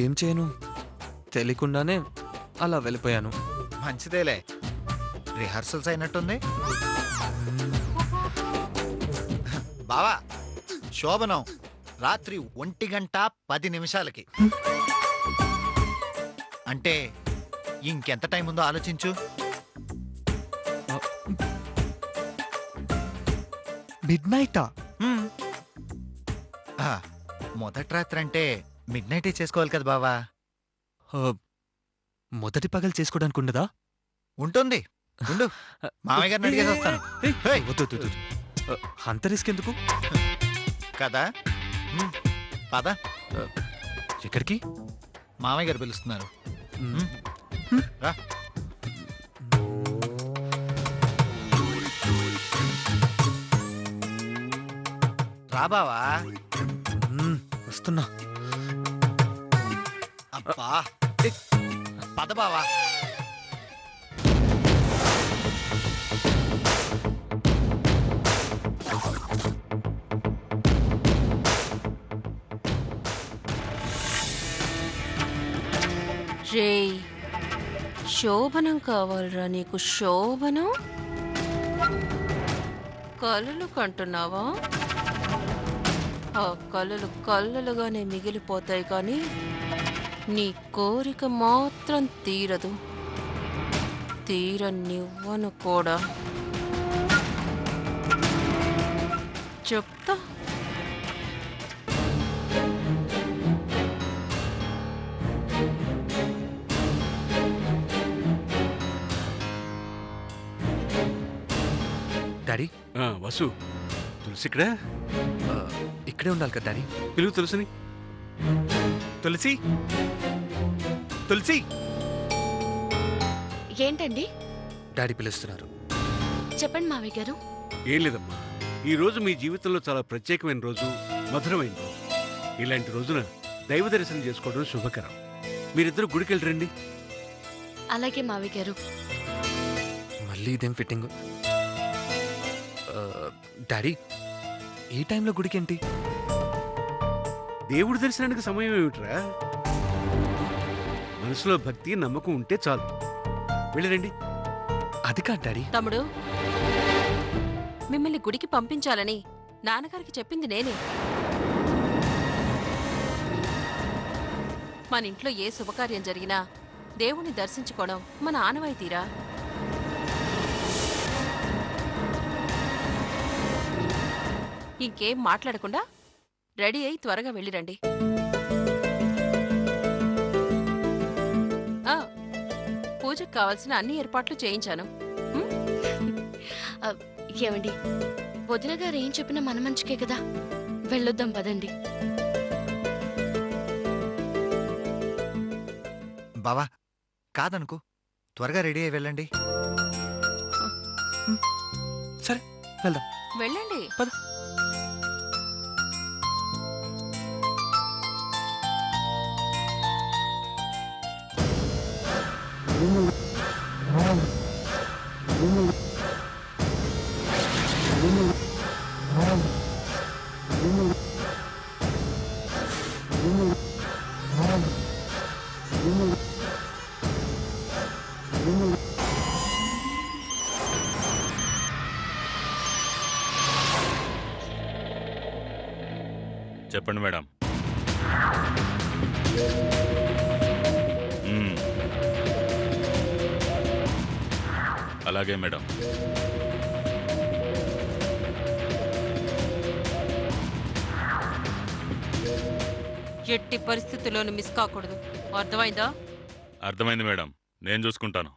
ఏం చేయను, తెలియకుండానే అలా వెళ్ళిపోయాను. మంచిదేలే, రిహార్సల్స్ అయినట్టుంది. బావా, శోభనం రాత్రి 1:10 అంటే ఇంకెంత టైం ఉందో ఆలోచించు. మిడ్ నైటా? హ్మ్. ఆ, మొదటి రాత్రి అంటే మిడ్ నైటే చేసుకోవాలి కదా బావా. మొదటి పగలు చేసుకోవడానికి ఉండదా? ఉంటుంది, ఉండు, మామయ్య గారిని అడిగేసి వస్తాను. హేయ్, వద్దు వద్దు, వద్దు. అంత రిస్క్ ఎందుకు? కదా. హ్మ్, పద, ఎక్కడికి? మామయ్య గారు పిలుస్తున్నారు. రా. రా బావా. వస్తున్నా. అబ్బా, పద బావా. రే, శోభనం కావాలరా నీకు? శోభనం కలలు కంటున్నావా? ఆ కలలు కళ్ళలుగానే మిగిలిపోతాయి కానీ నీ కోరిక మాత్రం తీరదు. తీరనివ్వను కూడా. చెప్తా. డాడీ, వసు, తులసి ఇక్కడ ఇక్కడే ఉండాలి కదా డాడీ. పిలువు తులసిని. తులసి, తులసి. ఏంటండి? డాడీ పిలుస్తున్నారు. చెప్పండి మావయ్య గారు. ఏం లేదమ్మా, ఈ రోజు మీ జీవితంలో చాలా ప్రత్యేకమైన రోజు, మధురమైన రోజు. ఇలాంటి రోజున దైవ దర్శనం చేసుకోవడం శుభకరం. మీరిద్దరు గుడికి వెళ్ళరండి. అలాగే మావయ్య గారు. మళ్ళీ ఇదేం ఫిట్టింగ్? డాడీ, ఈ టైంలో గుడికేంటి? దేవుడి దర్శనానికి సమయం ఏమిట్రా? మనసులో భక్తి నమ్మకం ఉంటే చాలు. వెళ్ళరండి. అది కాదు డాడీ. తమ్ముడు, మిమ్మల్ని గుడికి పంపించాలని నాన్నగారికి చెప్పింది నేనే. మన ఇంట్లో ఏ శుభకార్యం జరిగినా దేవుణ్ణి దర్శించుకోవడం మన ఆనవాయితీరా. ఇంకేం మాట్లాడకుండా రెడీ అయి త్వరగా వెళ్ళిరండి. పూజకు కావాల్సిన అన్ని ఏర్పాట్లు చేయించాను. ఏమండి, వదిన గారు ఏం చెప్పినా మన మంచికే కదా. వెళ్ళొద్దాం పదండి. బావా, కాదనుకో, త్వరగా రెడీ అయ్యి వెళ్ళండి. సరే, వెళ్దాం. వెళ్ళండి. పద. చెప్పండి మేడం. అలాగే మేడం. ఎట్టి పరిస్థితుల్లోనూ మిస్ కాకూడదు. అర్థమైందా? అర్థమైంది మేడం, నేను చూసుకుంటాను.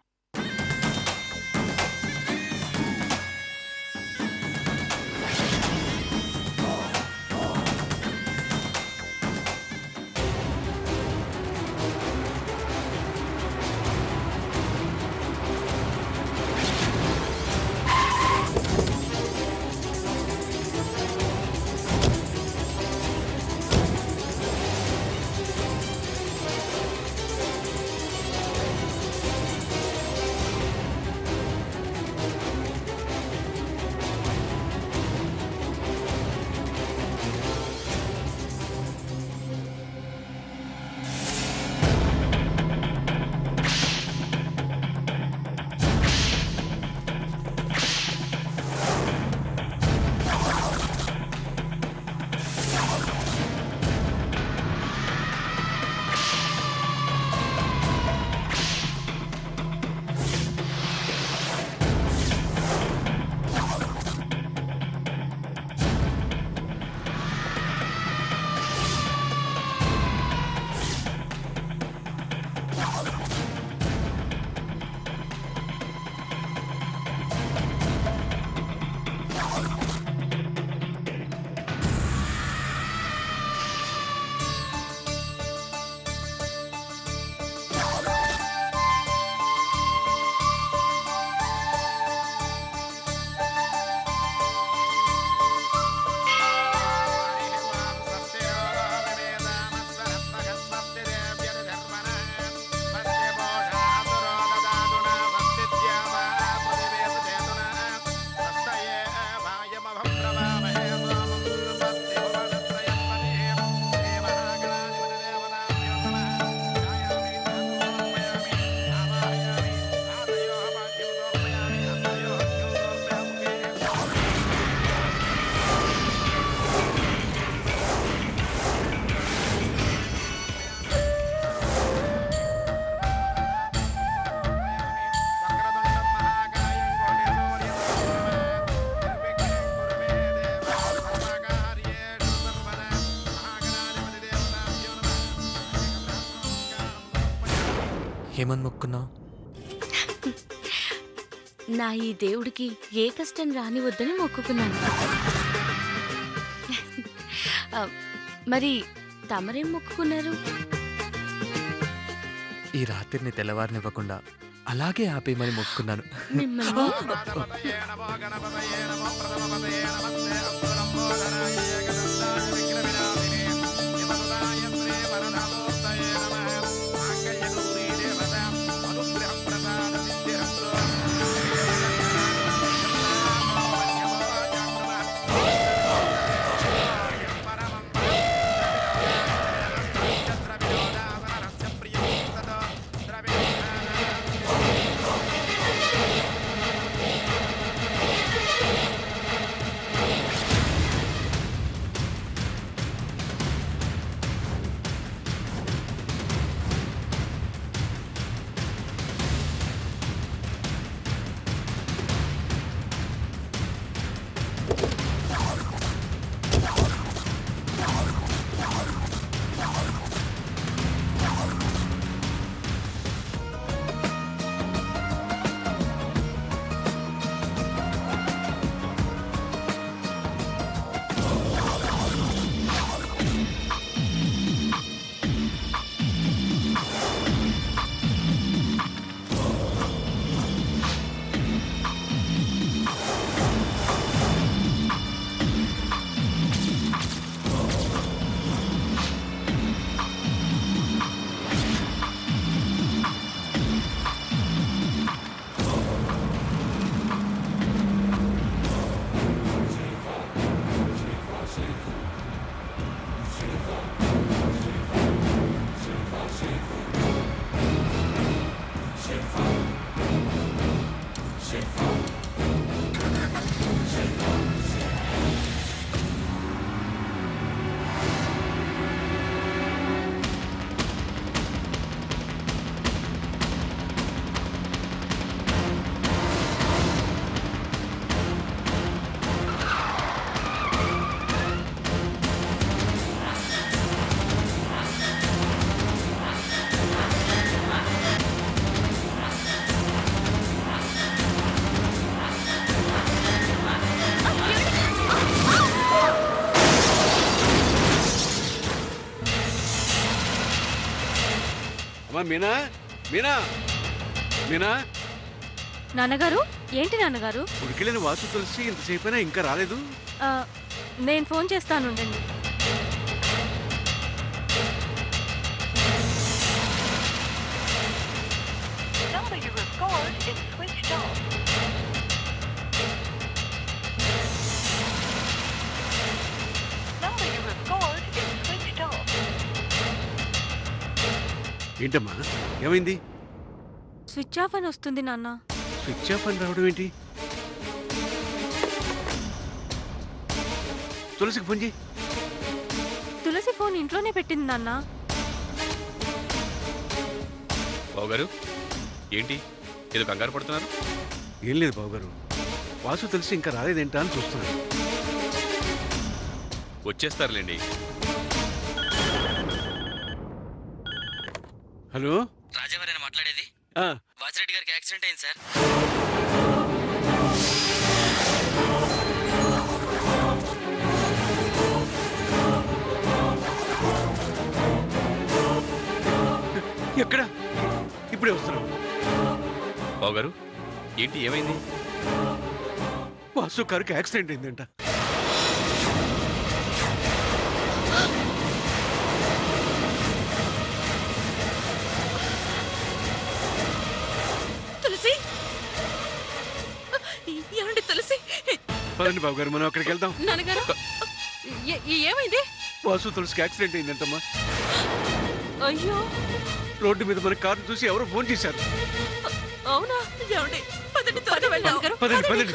ఏమని మొక్కున్నావు? నా ఈ దేవుడికి ఏ కష్టం రానివద్దని మొక్కుకున్నాను. ఆ, మరి తమరేం మొక్కుకున్నారు? ఈ రాత్రిని తెల్లవారినివ్వకుండా అలాగే ఆపేయమని మొక్కున్నాను. మిమ్మల్ని అమ్మా మీనా, మీనా, మీనా, నాన్నగారు, ఏంటి నాన్నగారు? ఉడికెళ్ళిన వాసు తులసి ఇంతసేపైనా ఇంకా రాలేదు. ఆ, నేను ఫోన్ చేస్తానుండండి. ఏంటమ్మా ఏమైంది? స్విచ్ ఆఫ్ అని వస్తుంది నాన్న. స్విచ్ ఆఫ్ అని రావడం ఏంటి? తులసికి ఫోన్ చేయి. తులసి ఫోన్ ఇంట్లోనే పెట్టింది నాన్న. బావగారు ఏంటి ఏదో కంగారు పడుతున్నారు? ఏం లేదు బావగారు, వాసు తులసి ఇంకా రాలేదేంటా అని చూస్తున్నాను. వచ్చేస్తారులేండి. హలో, రాజావారేనా మాట్లాడేది? ఆ, వాసిరెడ్డి గారికి యాక్సిడెంట్ అయింది సార్. ఎక్కడ? ఇప్పుడే వస్తున్నాను. బావగారు ఏంటి ఏమైంది? వాసు కారుకి యాక్సిడెంట్ అయిందంట. తులసి, ఏమండి తులసి? పదండి బాబు గారు, మనం అక్కడికి వెళ్దాం. నాన్నగారు, ఏమైంది? వాసు తులసికి యాక్సిడెంట్ అయిందంటమ్మా. అయ్యో, రోడ్డు మీద మన కారు చూసి ఎవరో ఫోన్ చేశారు. అవునా? ఏమండి, పదండి త్వరగా వెళ్దాం. పదండి పదండి.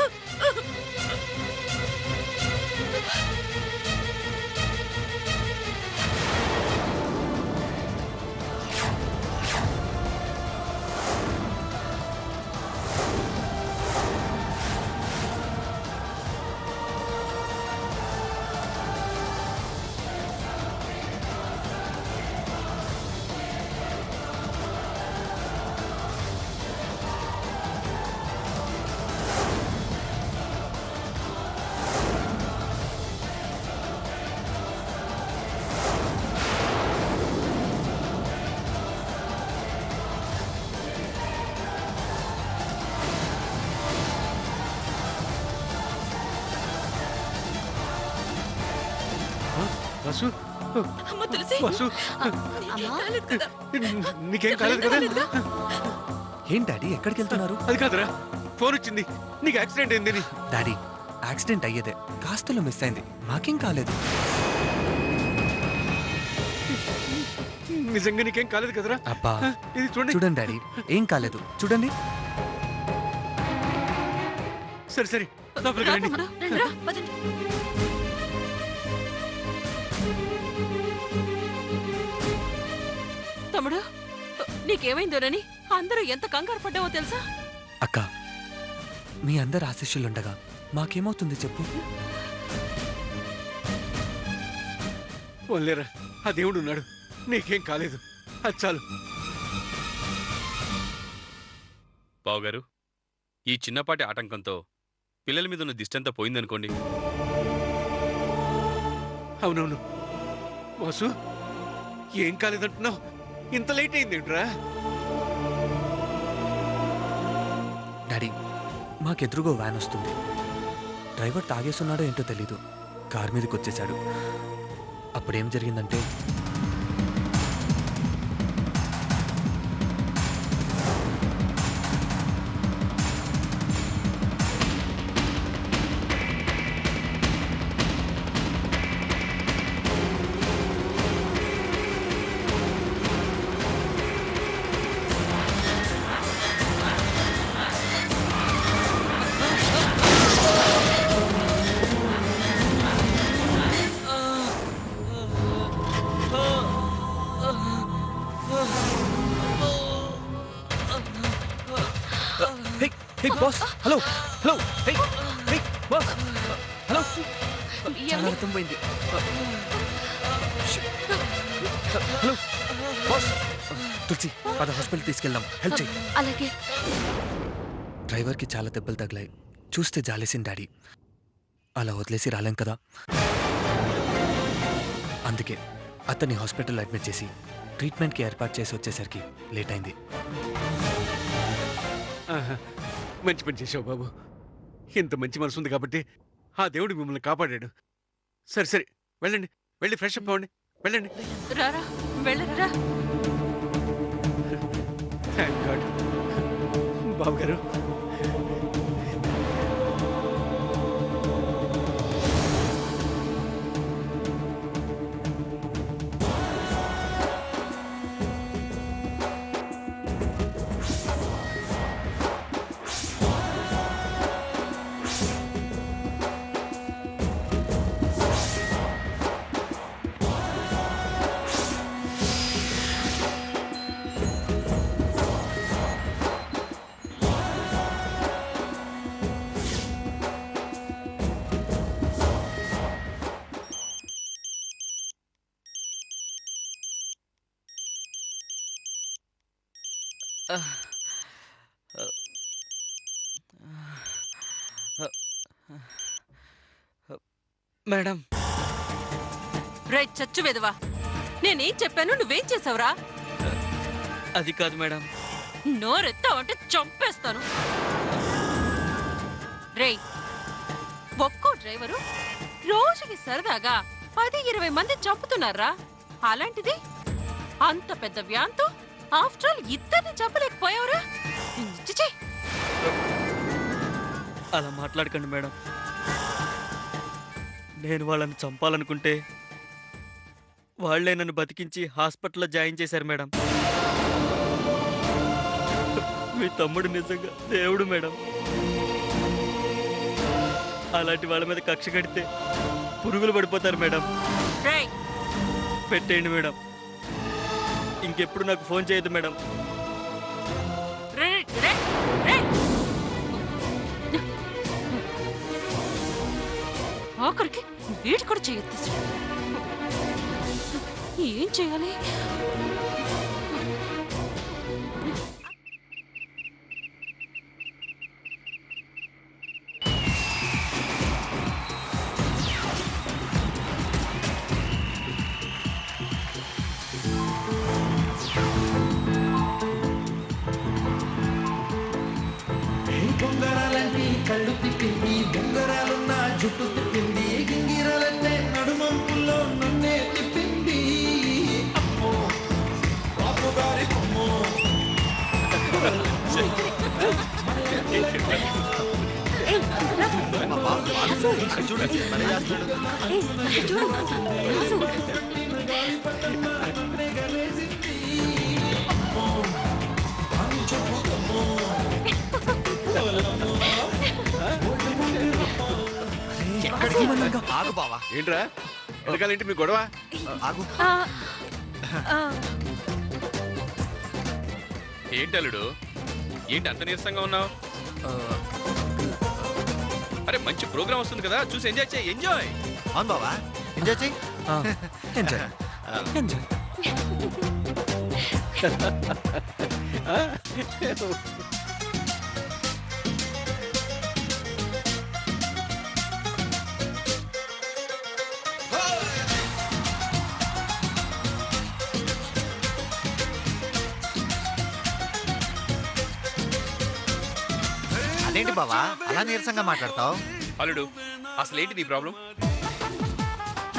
వసు అమ్మ తులసి వసు అమ్మా నీకేం కాలేదు కదా? ఏం డాడీ ఎక్కడికి వెళ్తున్నారు? అది కాదురా, ఫోన్ వచ్చింది నీకు యాక్సిడెంట్ అయిందని. డాడీ యాక్సిడెంట్ అయ్యేదే, కాస్తలో మిస్ అయింది, మాకేం కాలేదు. నిజంగా నీకేం కాలేదు కదరా? అబ్బా ఇది చూడండి. చూడండి డాడీ, ఏం కాలేదు చూడండి. సరే సరే లోపలికి రా రండి. తమ్ముడు, రండి రా, పదండి. తమ్ముడు నీకేమైందోనని అందరూ ఎంత కంగారు పడ్డావో తెలుసా? అక్క, మీ అందరి ఆశీస్సులుండగా మాకేమవుతుంది చెప్పు? పోన్లేరా, ఆ దేవుడు ఉన్నాడు, నీకేం కాలేదు, అది చాలు. బావగారు, ఈ చిన్నపాటి ఆటంకంతో పిల్లల మీద ఉన్న దిష్టంతా పోయిందనుకోండి. అవునవును వాసు, ఏం కాలేదంటున్నావు? ఇంత లేట్ అయిందేంట్రా? డాడీ మాకెదురుగో వ్యాన్ వస్తుంది. డ్రైవర్ తాగేస్తున్నాడో ఏంటో తెలీదు, కార్ మీదకి వచ్చేశాడు. అప్పుడేం జరిగిందంటే హే బాస్, హలో హలో, హే హే బాస్, హలో. చాలా రక్తం పోయింది. హలో బాస్, తులసి పద హాస్పిటల్ తీసుకెళ్దాం, హెల్ప్ చేయి. అలాగే. డ్రైవర్కి చాలా దెబ్బలు తగిలాయి, చూస్తే జాలేసింది డాడీ. అలా వదిలేసి రాలేం కదా, అందుకే అతన్ని హాస్పిటల్ అడ్మిట్ చేసి ట్రీట్మెంట్కి ఏర్పాటు చేసి వచ్చేసరికి లేట్ అయింది. ఆహా, మంచి పని చేసావు బాబు. ఇంత మంచి మనసు ఉంది కాబట్టి ఆ దేవుడు మిమ్మల్ని కాపాడాడు. సరే సరే వెళ్ళండి, వెళ్ళి ఫ్రెష్ అప్ అవ్వండి, వెళ్ళండి. రారా వెళ్ళరా. Thank God. బాబు గారు, మేడం, రే చచ్చు వెదవా, నేనేం చెప్పాను నువ్వేం చేసావురా? అది కాదు మేడం. నోరెత్తావంటే చంపేస్తాను. రేయ్, ఒక్కో డ్రైవరు రోజుకి సరదాగా 10-20 మంది చంపుతున్నారా? అలాంటిది అంత పెద్ద వ్యాన్తో ఆఫ్టర్ ఆల్ ఇద్దరిని చంపలేకపోయావురా? చిచ్చే. అలా మాట్లాడకండి మేడం. నేను వాళ్ళని చంపాలనుకుంటే వాళ్లే నన్ను బతికించి హాస్పిటల్లో జాయిన్ చేశారు మేడం. మీ తమ్ముడు నిజంగా దేవుడు మేడం. అలాంటి వాళ్ళ మీద కక్ష కడితే పురుగులు పడిపోతారు మేడం. రేయ్, పెట్టేయండి మేడం. ఇంకెప్పుడు నాకు ఫోన్ చేయదు మేడం. రేయ్, రేయ్, రేయ్. ఆఖరికి వీడు కూడా చేయొద్దు. ఏం చేయాలి? బొంగరాలంటే కళ్ళు తిప్పింది, బొంగరాలున్న జుట్టు తిప్పింది, గింగిరాలంటే నడుమంపుల్లో నన్నే ఏయ్, రా. మా బావ చూడండి భలే చేస్తున్నాడు. ఏయ్, చూడు రాజు. ఎక్కడికి ఆగు బావా, ఏంట్రా వెనకాలేంటి మీ గొడవ? ఆగు. ఆ, ఆ, ఏంటి అల్లుడు ఏంటి అంత నీరసంగా ఉన్నావు? అరే మంచి ప్రోగ్రామ్ వస్తుంది కదా, చూసి ఎంజాయ్ చేయి, ఎంజాయ్. అవును బావా, ఎంజాయ్ చెయ్యి. Enjoy enjoy. అదేంటి బావా అలా నీరసంగా మాట్లాడతావు? అల్లుడు అసలు ఏంటి నీ ప్రాబ్లం?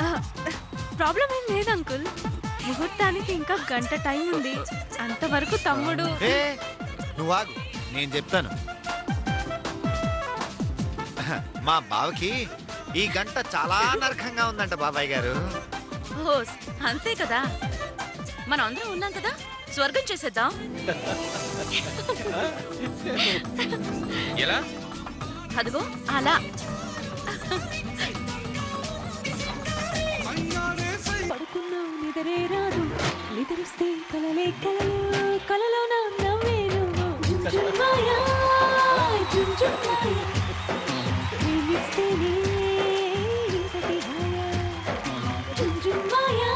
ఆ, ప్రాబ్లం ఏం లేదు అంకుల్. ముహూర్తానికి ఇంకా గంట టైం ఉంది. అంతవరకు తమ్ముడు ఏ నువ్వు ఆగు, నేను చెప్తాను. మా బావకి ఈ గంట చాలా నరకంగా ఉందంట బాబాయ్ గారు. ఓస్, అంతే కదా. మనం అందరం ఉన్నాం కదా, స్వర్గం చేసేద్దాం. ఎలా? అదిగో అలా. పడుకున్నావు నిద్రే రాదు, నిద్రిస్తే కలలే కలలు, కలలో నా నవ్వేను. జుంజుమాయా, జుంజుమాయా, ప్రేమిస్తేనే ఇంతటి హాయా. జుంజుమాయా,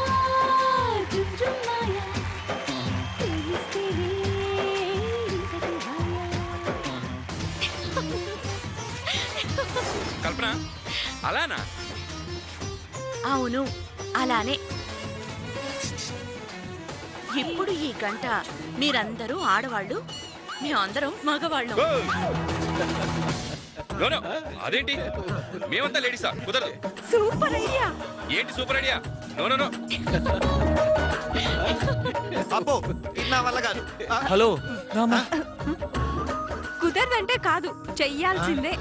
జుంజుమాయా, ప్రేమిస్తేనే ఇంతటి హాయా. కల్పన అలానా? అవును, అలానే. ఇప్పుడు ఈ గంట మీరందరూ ఆడవాళ్ళు, మేమందరం మగవాళ్ళం. నో, అదేంటి మేమంతా లేడీసా? కుదరదు. Super idea. ఏంటి super idea? No no no. అబ్బో ఇది నా వల్ల కాదు. హలో రామా. కుదరదంటే కాదు, చెయ్యాల్సిందే.